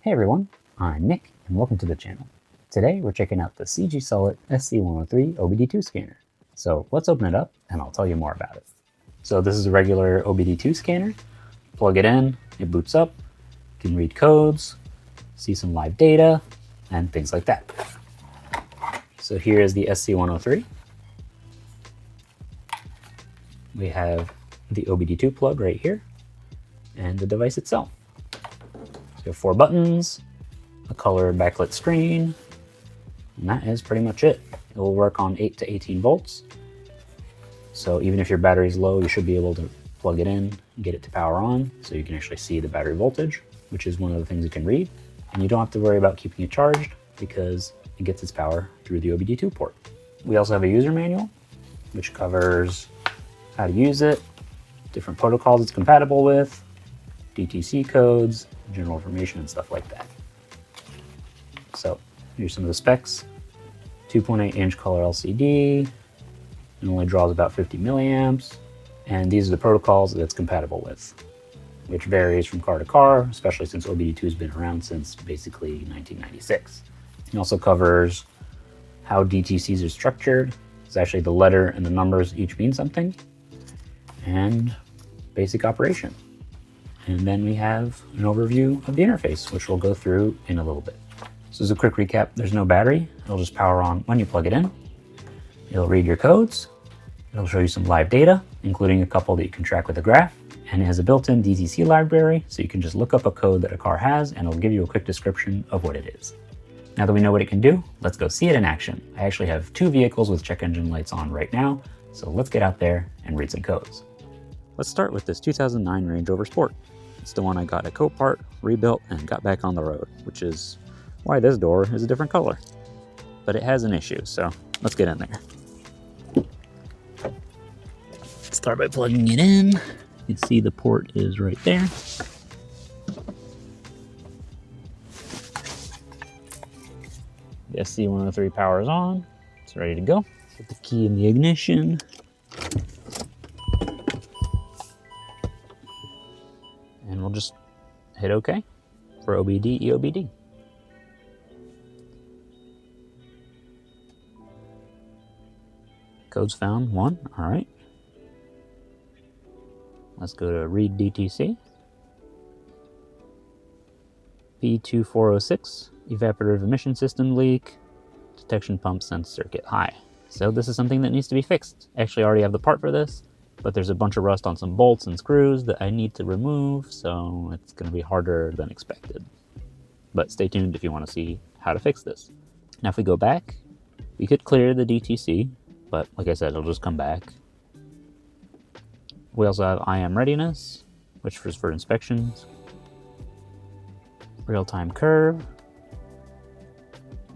Hey everyone, I'm Nick and welcome to the channel. Today we're checking out the CGSULIT SC103 OBD2 scanner. So let's open it up and I'll tell you more about it. So this is a regular OBD2 scanner. Plug it in, it boots up, you can read codes, see some live data, and things like that. So here is the SC103. We have the OBD2 plug right here and the device itself. So you have 4 buttons, a color backlit screen, and that is pretty much it. It will work on 8 to 18 volts. So even if your battery is low, you should be able to plug it in, get it to power on, so you can actually see the battery voltage, which is one of the things you can read. And you don't have to worry about keeping it charged because it gets its power through the OBD2 port. We also have a user manual, which covers how to use it, different protocols it's compatible with, DTC codes, general information and stuff like that. So here's some of the specs. 2.8-inch color LCD, it only draws about 50 milliamps, and these are the protocols that it's compatible with, which varies from car to car, especially since OBD2 has been around since basically 1996. It also covers how DTCs are structured. It's actually the letter and the numbers each mean something, and basic operation. And then we have an overview of the interface, which we'll go through in a little bit. So as a quick recap, there's no battery. It'll just power on when you plug it in. It'll read your codes. It'll show you some live data, including a couple that you can track with a graph. And it has a built-in DTC library, so you can just look up a code that a car has and it'll give you a quick description of what it is. Now that we know what it can do, let's go see it in action. I actually have 2 vehicles with check engine lights on right now, so let's get out there and read some codes. Let's start with this 2009 Range Rover Sport. It's the one I got at Copart, rebuilt, and got back on the road, which is why this door is a different color. But it has an issue, so let's get in there. Start by plugging it in. You can see the port is right there. The SC103 power is on. It's ready to go. Put the key in the ignition. And we'll just hit OK for OBD, EOBD. Codes found 1, all right. Let's go to read DTC. P2406, evaporative emission system leak, detection pump sense circuit high. So this is something that needs to be fixed. Actually, I already have the part for this, but there's a bunch of rust on some bolts and screws that I need to remove, so it's going to be harder than expected. But stay tuned if you want to see how to fix this. Now if we go back, we could clear the DTC, but like I said, it'll just come back. We also have IM readiness, which is for inspections. Real-time curve,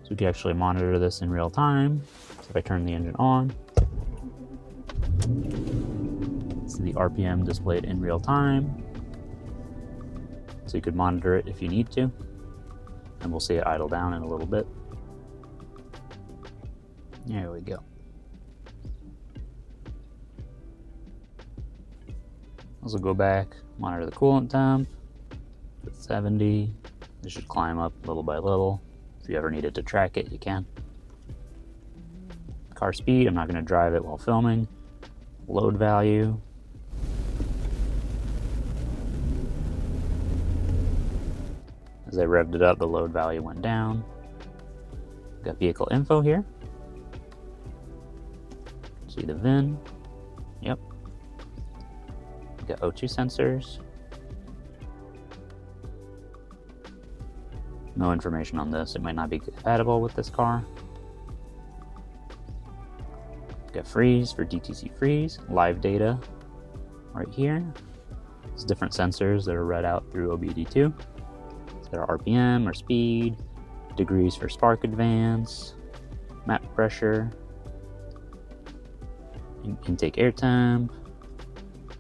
so we can actually monitor this in real time. So if I turn the engine on, see the RPM displayed in real time. So you could monitor it if you need to. And we'll see it idle down in a little bit. There we go. Also go back, monitor the coolant temp. At 70. It should climb up little by little. If you ever needed to track it, you can. Car speed, I'm not going to drive it while filming. Load value. As I revved it up, the load value went down. Got vehicle info here. See the VIN. Yep. Got O2 sensors. No information on this. It might not be compatible with this car. Got freeze for DTC freeze. Live data right here. There's different sensors that are read out through OBD2. So there are RPM or speed, degrees for spark advance, map pressure, intake air temp.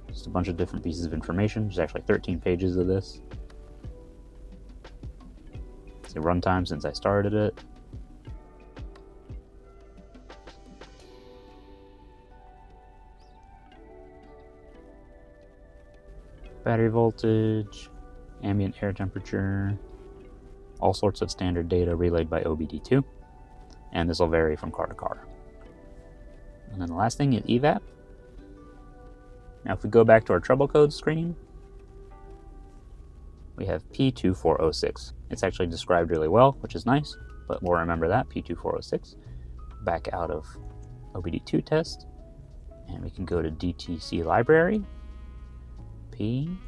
Just a bunch of different pieces of information. There's actually 13 pages of this. The runtime since I started it. Battery voltage, ambient air temperature, all sorts of standard data relayed by OBD2, and this will vary from car to car. And then the last thing is evap. Now if we go back to our trouble code screen, we have P2406. It's actually described really well, which is nice, but we'll remember that, P2406. Back out of OBD2 test, and we can go to DTC Library, P240.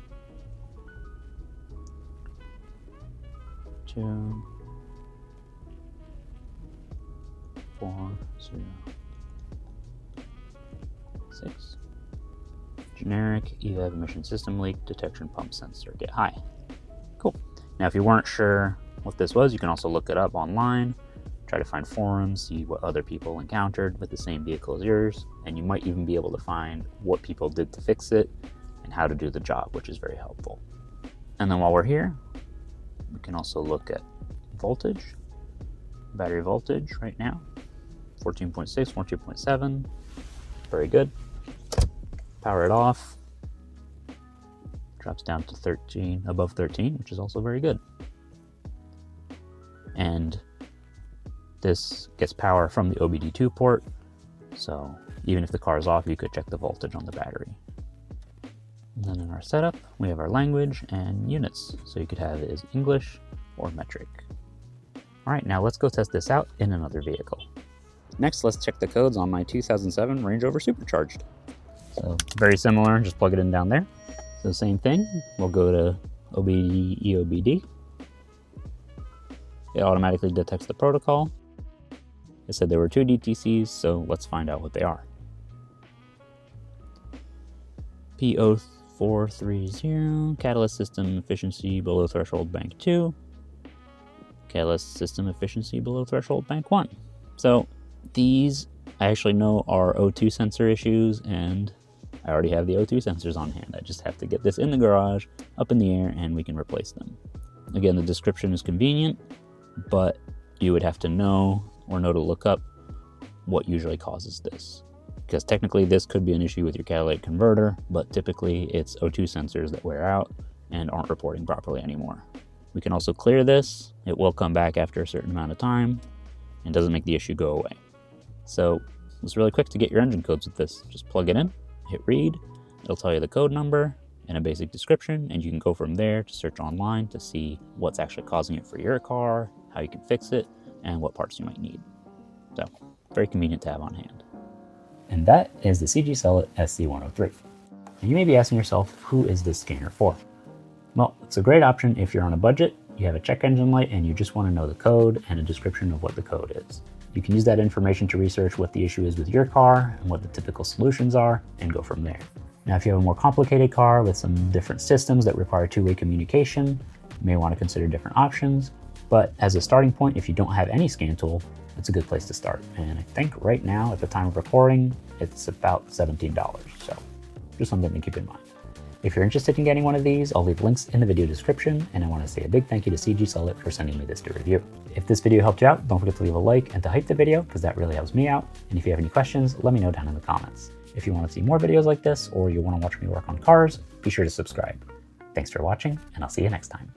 Generic evap emission system leak detection pump sensor get high. Cool. Now if you weren't sure what this was, you can also look it up online, try to find forums, see what other people encountered with the same vehicle as yours, and you might even be able to find what people did to fix it and how to do the job, which is very helpful. And then while we're here, we can also look at voltage, battery voltage right now, 14.6, 14.7, very good. Power it off, drops down to 13, above 13, which is also very good. And this gets power from the OBD2 port, so even if the car is off, you could check the voltage on the battery. And then in our setup, we have our language and units, so you could have it as English or metric. All right, now let's go test this out in another vehicle. Next, let's check the codes on my 2007 Range Rover Supercharged. So very similar, just plug it in down there. So same thing, we'll go to OBD, EOBD. It automatically detects the protocol. It said there were 2 DTCs, so let's find out what they are. P0430, catalyst system efficiency below threshold bank 2. Catalyst system efficiency below threshold bank 1. So these I actually know are O2 sensor issues, and I already have the O2 sensors on hand. I just have to get this in the garage, up in the air, and we can replace them. Again, the description is convenient, but you would have to know or know to look up what usually causes this. Because technically this could be an issue with your catalytic converter, but typically it's O2 sensors that wear out and aren't reporting properly anymore. We can also clear this. It will come back after a certain amount of time and doesn't make the issue go away. So it's really quick to get your engine codes with this. Just plug it in, hit read, it'll tell you the code number and a basic description, and you can go from there to search online to see what's actually causing it for your car, how you can fix it, and what parts you might need. So, very convenient to have on hand. And that is the CGSULIT SC103. And you may be asking yourself, who is this scanner for? Well, it's a great option if you're on a budget, you have a check engine light, and you just want to know the code and a description of what the code is. You can use that information to research what the issue is with your car and what the typical solutions are, and go from there. Now, if you have a more complicated car with some different systems that require two-way communication, you may want to consider different options. But as a starting point, if you don't have any scan tool, it's a good place to start. And I think right now, at the time of recording, it's about $17. So just something to keep in mind. If you're interested in getting one of these, I'll leave links in the video description, and I want to say a big thank you to CGSULIT for sending me this to review. If this video helped you out, don't forget to leave a like and to hype the video, because that really helps me out. And if you have any questions, let me know down in the comments. If you want to see more videos like this, or you want to watch me work on cars, be sure to subscribe. Thanks for watching, and I'll see you next time.